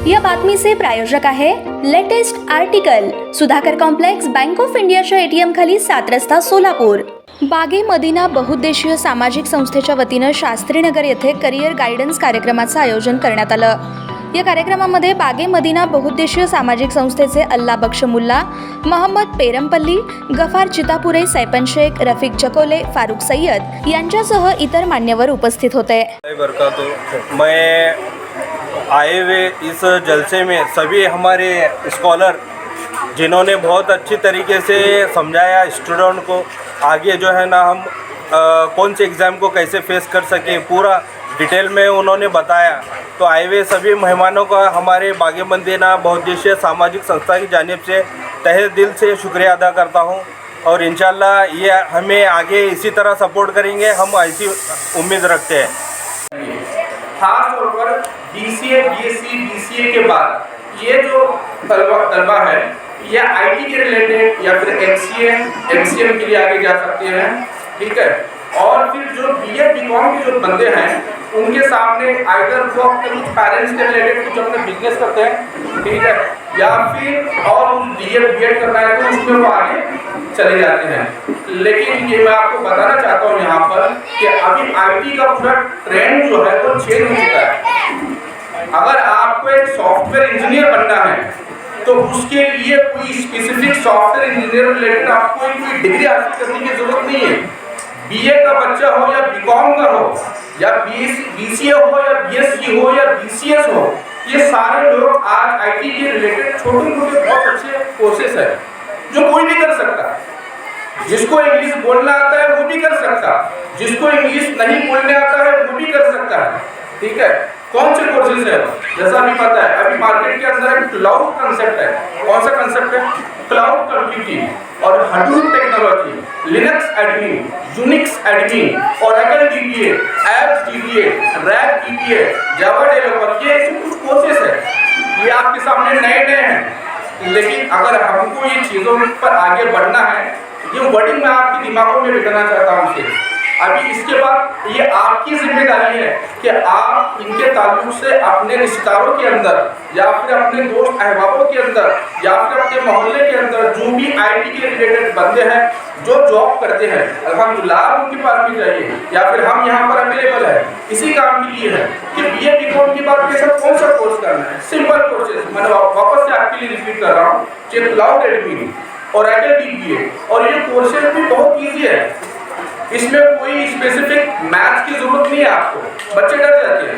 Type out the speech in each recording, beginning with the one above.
या बातमीचे प्रायोजक आहे latest article, Sudhakar complex, bank of इंडियाच्या ATM खाली 7 रस्ता, सोलापूर. बागे मदिना बहुउद्देशीय सामाजिक संस्थेच्या वतीनं शास्त्रीनगर येथे करिअर गायडन्स कार्यक्रमाचं आयोजन करण्यात आलं. या कार्यक्रमामध्ये बागे मदिना बहुउद्देशीय सामाजिक संस्थेचे अल्ला बख्श मुल्ला, मोहम्मद पेरमपल्ली, गफार चितापुरे, सैपन शेख, रफीक चकोले, फारूक सय्यद यांच्यासह इतर मान्यवर उपस्थित होते. मैं आए हुए इस जलसे में सभी हमारे स्कॉलर जिन्होंने बहुत अच्छी तरीके से समझाया स्टूडेंट को, आगे जो है ना हम कौन से एग्ज़ाम को कैसे फेस कर सके, पूरा डिटेल में उन्होंने बताया. तो आए हुए सभी मेहमानों का हमारे बागे मदीना बहुउद्देशीय सामाजिक संस्था की जानिब से तहे दिल से शुक्रिया अदा करता हूँ. और इंशाल्लाह ये हमें आगे इसी तरह सपोर्ट करेंगे, हम ऐसी उम्मीद रखते हैं. खास तौर पर BCA, BSc, BCA के बाद ये जो तलबा है ये IT के रिलेटेड या फिर MCA, MCM के लिए आगे जा सकते हैं, ठीक है. और फिर जो BA, BCom के जो बंदे हैं उनके सामने आइदर वो अपने कुछ पेरेंट्स के रिलेटेड कुछ अपने बिजनेस करते हैं, ठीक है, या फिर और BEd करना है तो उसमें वो आगे चले जाते हैं. लेकिन ये मैं आपको बताना चाहता हूँ यहाँ पर कि अभी IT का पूरा ट्रेंड जो है वो चेंज हो चुका है. अगर आपको एक सॉफ्टवेयर इंजीनियर बनना है तो उसके लिए कोई स्पेसिफिक सॉफ्टवेयर इंजीनियर रिलेटेड आपको कोई डिग्री हासिल करने की जरूरत नहीं है. BA का बच्चा हो या BCom का हो या BCA हो या BSc हो या BCS हो, ये सारे लोग आज IT के रिलेटेड छोटे मोटे बहुत अच्छे कोर्सेस हैं जो कोई भी कर सकता है. जिसको इंग्लिश बोलना आता है वो भी कर सकता है, जिसको इंग्लिश नहीं बोलने आता है वो भी कर सकता है, ठीक है. कौन से कोर्सेज है? जैसा अभी पता है अभी मार्केट के अंदर एक क्लाउड कंसेप्ट है. कौन सा कंसेप्ट है? क्लाउड कंप्यूटिंग और Hadoop technology, Linux admin, Unix admin, Oracle DBA, apps DBA, rack DBA, Java developer, ये कुछ कोर्सेज है. ये आपके सामने नए नए हैं, लेकिन अगर हमको ये चीज़ों पर आगे बढ़ना है, ये वर्डिंग मैं आपके दिमागों में बिठाना चाहता हूँ इसे. अभी इसके बाद ये आपकी जिम्मेदारी है कि आप इनके ताल्लुक से अपने रिश्तेदारों के अंदर या फिर अपने दोस्त अहबाबों के अंदर या फिर अपने मोहल्ले के अंदर जो भी IT के रिलेटेड बंदे हैं जो जॉब करते हैं, अल्हम्दुलिल्लाह उनके पास भी जाइए या फिर हम यहाँ पर अवेलेबल है इसी काम के लिए है कि BA BCom के बाद के साथ कौन सा कोर्स करना है. सिंपल कोर्सेज मैंने वापस से आपके लिए रिपीट कर रहा हूँ कि क्लाउड एडमिन, ओरेकल DBA, और ये कोर्सेज भी बहुत ईजी है. इसमें कोई स्पेसिफिक मैथ्स की जरूरत नहीं है आपको. बच्चे डर जाते हैं,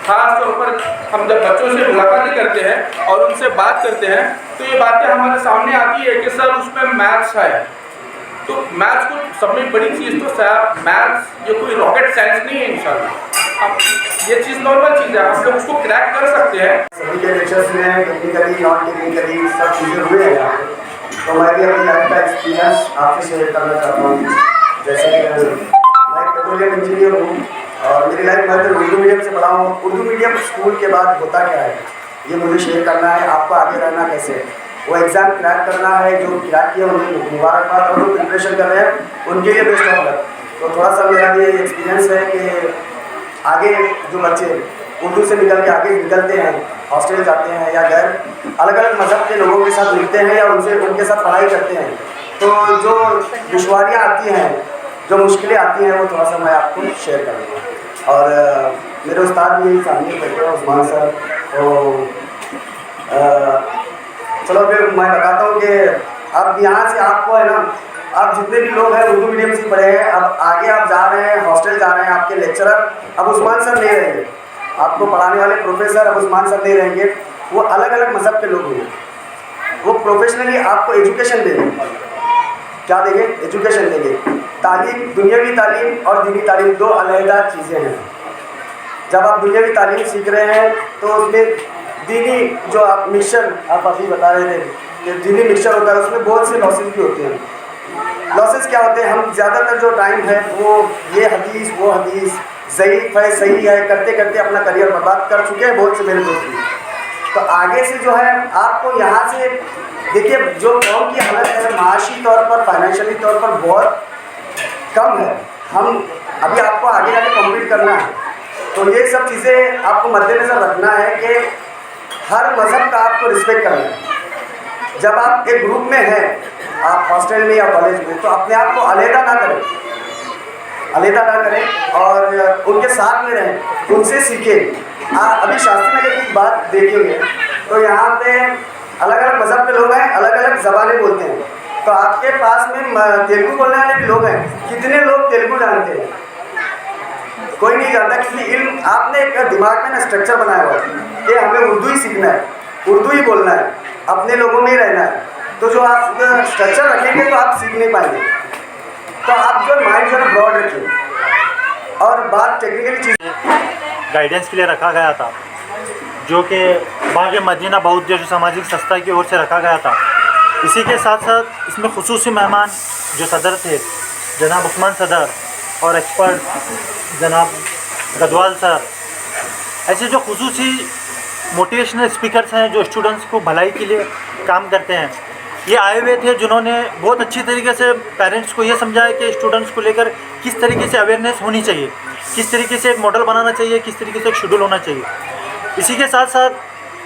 खास तौर पर हम जब बच्चों से मुलाकातें करते हैं और उनसे बात करते हैं तो ये बातें हमारे सामने आती है कि सर उसमें मैथ्स है. तो मैथ्स को सब में बड़ी चीज़ तो सर मैथ्स ये कोई रॉकेट साइंस नहीं है. इंशाल्लाह अब ये चीज़ नॉर्मल चीज़ है, हम लोग उसको क्रैक कर सकते हैं. सभी के लेक्चर्स में टेक्निकली नॉन टेक्निकली सब चीज़ें हुए हैं यहाँ पे. तो मैं भी अपनी लाइफ का एक्सपीरियंस आपसे शेयर करना चाहता हूँ. जैसे कि मैं पेट्रोलियम इंजीनियर हूँ और मेरी लाइफ मैं तो उर्दू मीडियम से पढ़ा हूँ. उर्दू मीडियम स्कूल के बाद होता क्या है ये मुझे शेयर करना है. आपको आगे रहना कैसे, वो एग्ज़ाम क्रैक करना है, जो क्रैक किया उन्हें मुबारकबाद, और जो प्रिपरेशन कर रहे हैं उनके लिए बेस्ट ऑफ लक. तो थोड़ा सा मेरा भी एक्सपीरियंस है कि आगे जो बच्चे उर्दू से निकल के आगे निकलते हैं, हॉस्टल जाते हैं या गैर अलग अलग मज़हब के लोगों के साथ मिलते हैं या उनके साथ पढ़ाई करते हैं, तो जो दुश्वारियाँ आती हैं, जो मुश्किलें आती हैं, वो थोड़ा सा मैं आपको शेयर करूँगा. और मेरे उस्ताद भी सामने बैठे हैं उस्मान सर. तो चलो फिर मैं बताता हूँ कि अब यहाँ से आपको है ना, आप जितने भी लोग हैं उर्दू मीडियम से पढ़े हैं, अब आगे आप जा रहे हैं, हॉस्टल जा रहे हैं, आपके लेक्चरर अब उस्मान सर नहीं रहेंगे, आपको पढ़ाने वाले प्रोफेसर अब उस्मान सर नहीं रहेंगे. वो अलग अलग मज़हब के लोग होंगे. वो प्रोफेशनली आपको एजुकेशन देंगे. क्या देंगे? एजुकेशन देंगे. तालीम, दुनियावी तालीम और दीनी तालीम दो अलग चीज़ें हैं. जब आप दुनियावी तालीम सीख रहे हैं तो उसमें दीनी जो आप मिक्सचर आप अभी बता रहे थे कि दीनी मिक्सचर होता है, उसमें बहुत से लॉसेस भी होते हैं. लॉसेस क्या होते हैं? हम ज़्यादातर जो टाइम है वो ये हदीस वो हदीस ज़ईफ़ है सही है करते करते अपना करियर बर्बाद कर चुके हैं बहुत से मेरे दोस्त भी. तो आगे से जो है आपको यहाँ से देखिए जो कौम की हालत है माशी तौर पर, फाइनेंशियली तौर पर बहुत कम है. हम अभी आपको आगे जाके कम्पीट करना है, तो ये सब चीज़ें आपको मद्देनज़र रखना है कि हर मज़हब का आपको रिस्पेक्ट करना है। जब आप एक ग्रुप में हैं, आप हॉस्टल में या कॉलेज में, तो अपने आप को अलहदा ना करें, और उनके साथ में रहें, उनसे सीखें। आप अभी शास्त्री नगर की बात देखेंगे तो यहाँ पे अलग अलग मज़हब के लोग हैं, अलग अलग ज़बानें बोलते हैं। तो आपके पास में तेलुगु बोलने वाले भी लोग हैं। कितने लोग तेलुगु जानते हैं? कोई नहीं जानता, क्योंकि इल्म आपने एक दिमाग में ना स्ट्रक्चर बनाया हुआ है कि हमें उर्दू ही सीखना है, उर्दू ही बोलना है, अपने लोगों में ही रहना है। तो जो आप स्ट्रक्चर रखेंगे तो आप सीख नहीं पाएंगे। तो आप जो माइंड जो है ब्रॉड रखिए। और बात टेक्निकली चीज़ गाइडेंस के लिए रखा गया था, जो कि बाग मदीना बहुउद्देश्य सामाजिक संस्था की ओर से रखा गया था। इसी के साथ साथ इसमें खुसूसी मेहमान जो सदर थे, जनाब उस्मान सदर, और एक्सपर्ट जनाब गदवाल सर, ऐसे जो खुसूसी मोटिवेशनल स्पीकर्स हैं जो स्टूडेंट्स को भलाई के लिए काम करते हैं, ये आए हुए थे, जिन्होंने बहुत अच्छी तरीके से पेरेंट्स को ये समझाया कि स्टूडेंट्स को लेकर किस तरीके से अवेयरनेस होनी चाहिए, किस तरीके से एक मॉडल बनाना चाहिए, किस तरीके से एक शेड्यूल होना चाहिए। इसी के साथ साथ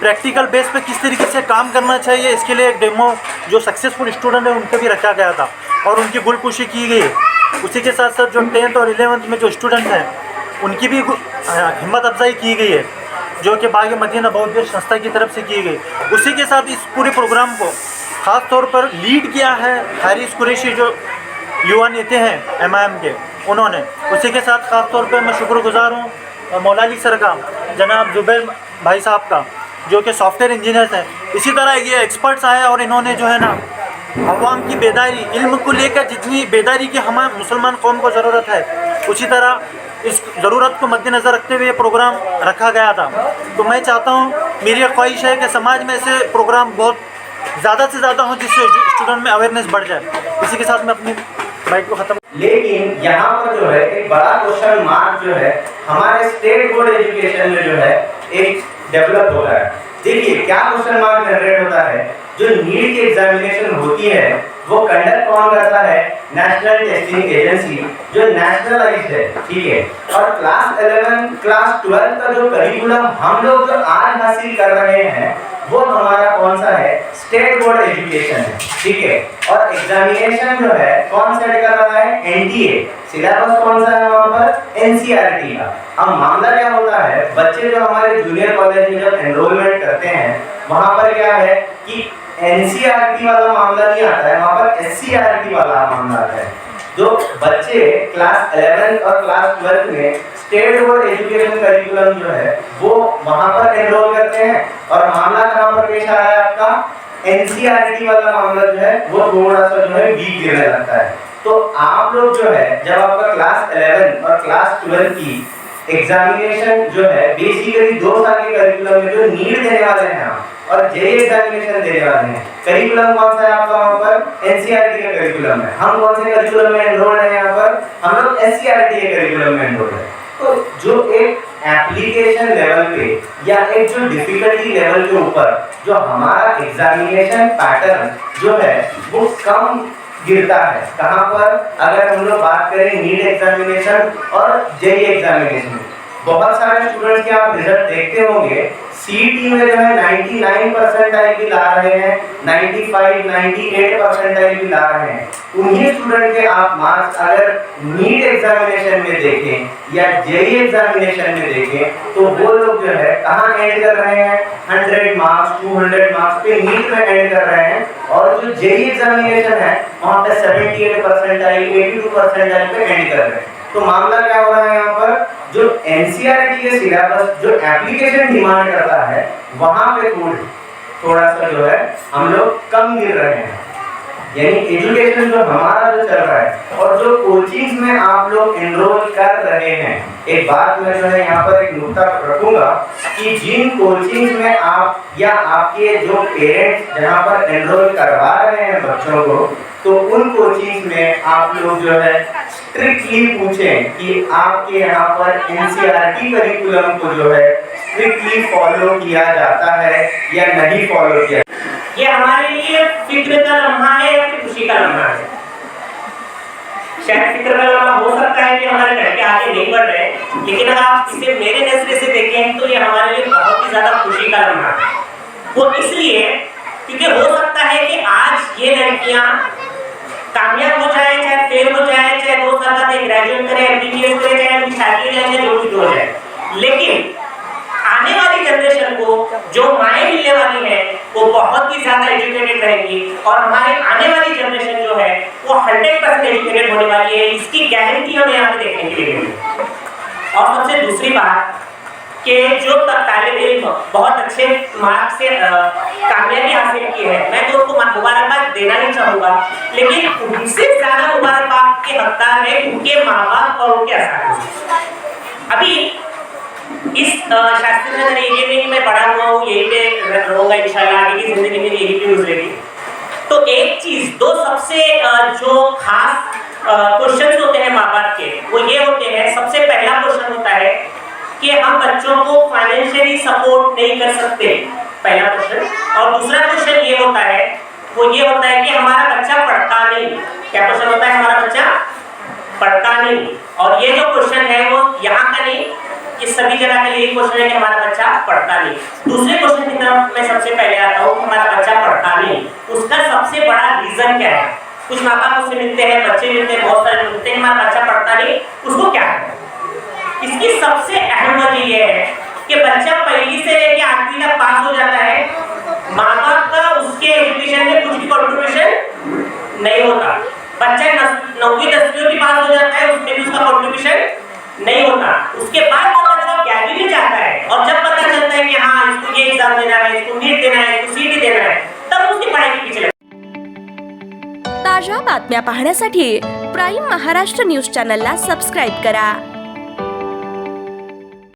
प्रैक्टिकल बेस पे किस तरीके से काम करना चाहिए, इसके लिए एक डेमो जो सक्सेसफुल स्टूडेंट है उनके भी रखा गया था और उनकी गुलपुशी की गई। उसी के साथ साथ जो 10th और 11th में जो स्टूडेंट हैं उनकी भी हिम्मत अफजाई की गई है, जो कि बाग मदीना बहुउद्देश्य संस्था की तरफ से की गई। उसी के साथ इस पूरे प्रोग्राम को ख़ास तौर पर लीड किया है हारिस कुरैशी, जो युवा नेता हैं MIM के, उन्होंने। उसी के साथ ख़ास तौर पर मैं शुक्रगुजार हूँ मौलाली सर का, जनाब जुबैर भाई साहब का, जो कि सॉफ्टवेयर इंजीनियर्स हैं। इसी तरह ये एक्सपर्ट्स आए और इन्होंने जो है ना अवाम की बेदारी, इल्म को लेकर जितनी बेदारी की हमारे मुसलमान कौम को ज़रूरत है, उसी तरह इस ज़रूरत को मद्देनज़र रखते हुए ये प्रोग्राम रखा गया था। तो मैं चाहता हूँ, मेरी ख्वाहिश है कि समाज में ऐसे प्रोग्राम बहुत ज़्यादा से ज़्यादा हों जिससे स्टूडेंट में अवेयरनेस बढ़ जाए। इसी के साथ मैं अपनी बाइट को ख़त्म। लेकिन यहाँ पर जो है एक बड़ा क्वेश्चन मार्क जो है हमारे स्टेट बोर्ड एजुकेशन में जो है एक डेवलप हो रहा है। देखिए क्या क्वेश्चन मार्क जनरेट होता है, जो नीट की एग्जामिनेशन होती है वो कंडक्ट कौन करता है? नेशनल टेस्टिंग एजेंसी, जो नेशनलाइज्ड है, ठीक है। और क्लास 11 क्लास 12 का जो करिकुलम हम लोग जो आज हासिल कर रहे हैं वो हमारा कौन सा है? स्टेट बोर्ड एजुकेशन है, ठीक है। और एग्जामिनेशन जो है कौन सेट कर रहा है? NTA। सिलेबस कौन सा है वहाँ पर? NCERT का। अब मामला क्या होता है, बच्चे जो हमारे जूनियर कॉलेज में जब एनरोलमेंट करते हैं वहाँ पर क्या है कि NCERT वाला मामला नहीं आता है, वहाँ पर SCERT वाला मामला आता है। जो बच्चे क्लास 11 और क्लास 12 में स्टेट बोर्ड एजुकेशन करिकुलम जो है वो वहाँ पर एनरोल करते हैं, और मामला कहाँ पर पेश आ रहा है आपका? NCERT वाला मामला जो है वो थोड़ा सा जो है वीक गिरने लगता है। तो आप लोग जो है जब आपका क्लास 11 और क्लास 12 की एग्जामिनेशन जो है बेसिकली 2 साल के करिकुलम में जो नीट देने वाले हैं आप, और JEE एग्जामिनेशन देने वाले हैं, करिकुलम कौन सा है आपका वहाँ पर? NCERT का करिकुलम है। हम कौन से करिकुलम में एनरोल्ड हैं यहाँ पर? हम लोग SCERT के करिकुलम में एनरोल्ड हैं। तो जो एक एप्लीकेशन लेवल पे या एक जो डिफिकल्टी लेवल के ऊपर जो हमारा एग्जामिनेशन पैटर्न जो है वो कम गिरता है। कहाँ पर? अगर हम लोग बात करें नीट एग्जामिनेशन और JEE एग्जामिनेशन, बहुत सारे स्टूडेंट्स के आप रिजल्ट देखते होंगे, CET में जो है 99 परसेंटाइल भी ला रहे हैं, 95, 98 परसेंटाइल भी ला रहे हैं। उन्हीं स्टूडेंट के आप मार्क्स अगर नीट एग्जामिनेशन में देखें या JEE एग्जामिनेशन में देखें तो वो लोग जो है कहाँ एंड कर रहे हैं? 100 मार्क्स 200 मार्क्स पे नीट में एंड कर रहे हैं, और जो JEE एग्जामिनेशन है वहाँ पे 78 परसेंटाइल 82 परसेंटाइल पे एंड कर रहे हैं। तो मामला क्या हो रहा है यहाँ पर? जो NCERT के सिलेबस जो एप्लीकेशन डिमांड करता है वहाँ पे थोड़ा सा जो है हम लोग कम गिर रहे हैं। यानी एजुकेशन जो हमारा जो चल रहा है और जो कोचिंग्स में आप लोग एनरोल कर रहे हैं, एक बात मैं जो है यहाँ पर एक नुक्ता रखूंगा कि जिन कोचिंग्स में आप या आपके जो पेरेंट्स जहाँ पर एनरोल करवा रहे हैं बच्चों को, तो उन कोचिंग्स में आप लोग जो है स्ट्रिक्टली पूछें कि आपके यहाँ पर NCERT करिकुलम को जो है स्ट्रिक्टली फॉलो किया जाता है या नहीं फॉलो किया। ये हमारे लिए फिक्र का लम्हा है या फिर खुशी का लम्हा है? शायद फिक्र का लम्हा हो सकता है कि हमारे लड़के आगे नहीं बढ़ रहे, लेकिन अगर आप इसे मेरे नजरिए से देखें तो ये हमारे लिए बहुत ही ज्यादा खुशी का लम्हा है। वो इसलिए क्योंकि हो सकता है कि आज ये लड़कियां कामयाब हो जाए, चाहे फेल हो जाए, चाहे 2 साल बाद ग्रेजुएट करे, एमबीबीएस करे, चाहे उनकी शादी हो जाए, चाहे जो कुछ हो जाए, लेकिन आने वाली जनरेशन को जो माएँ मिलने वाली हैं वो बहुत ही ज़्यादा एजुकेटेड रहेंगी और हमारे आने वाली जनरेशन जो है वो 100% एजुकेटेड होने वाली है। इसकी गारंटी हमें यहाँ पे देखने के लिए मिली। और सबसे दूसरी बात कि जो तालिब इल्म बहुत अच्छे मार्क्स से कामयाबी हासिल की है, मैं तो उनको मुबारकबाद देना नहीं चाहूँगा, लेकिन उनसे ज़्यादा मुबारकबाद के हकदार है उनके माँ बाप और उनके असातिज़। अभी इस शास्त्री नगर एरिया में ही मैं बड़ा हुआ हूँ, यहीं पे रहूँगा इंशाल्लाह, आगे की ज़िंदगी में यही पे गुजरेगी। तो एक चीज़, 2 सबसे जो खास क्वेश्चन होते हैं माँ बाप के, वो ये होते हैं। सबसे पहला क्वेश्चन होता है कि हम बच्चों को फाइनेंशियली सपोर्ट नहीं कर सकते, पहला क्वेश्चन। और दूसरा क्वेश्चन ये होता है, वो ये होता है कि हमारा बच्चा पढ़ता नहीं। क्या क्वेश्चन होता है? हमारा बच्चा पढ़ता नहीं। और ये जो क्वेश्चन है वो यहाँ का नहीं, ये सभी जगह के लिए क्वेश्चन है कि हमारा बच्चा पढ़ता नहीं। दूसरे क्वेश्चन की तरफ मैं सबसे पहले आता हूँ, हमारा बच्चा पढ़ता नहीं, उसका सबसे बड़ा रीजन क्या है? कुछ माँ बाप उससे मिलते हैं, बच्चे मिलते हैं, बहुत सारे मिलते हैं, हमारा बच्चा पढ़ता नहीं, उसको क्या है? इसकी सबसे अहम वजह यह है कि बच्चा पहली से लेकर 8वीं तक पास हो जाता है, माँ बाप का उसके एजुकेशन में कुछ भी कंट्रीब्यूशन नहीं होता। बच्चा 9वीं 10वीं भी पास हो जाता है, उसमें भी उसका कंट्रीब्यूशन नहीं होता। उसके बाद बच्चा 11वीं में जाता है और जब पता चलता है कि हाँ इसको ये एग्जाम देना है, इसको नीट देना है, इसको सीटी देना है, तब उसकी पढ़ाई के पीछे लगता है। ताज्या बातम्या पाहण्यासाठी प्राईम महाराष्ट्र न्यूज चॅनलला सबस्क्राईब करा।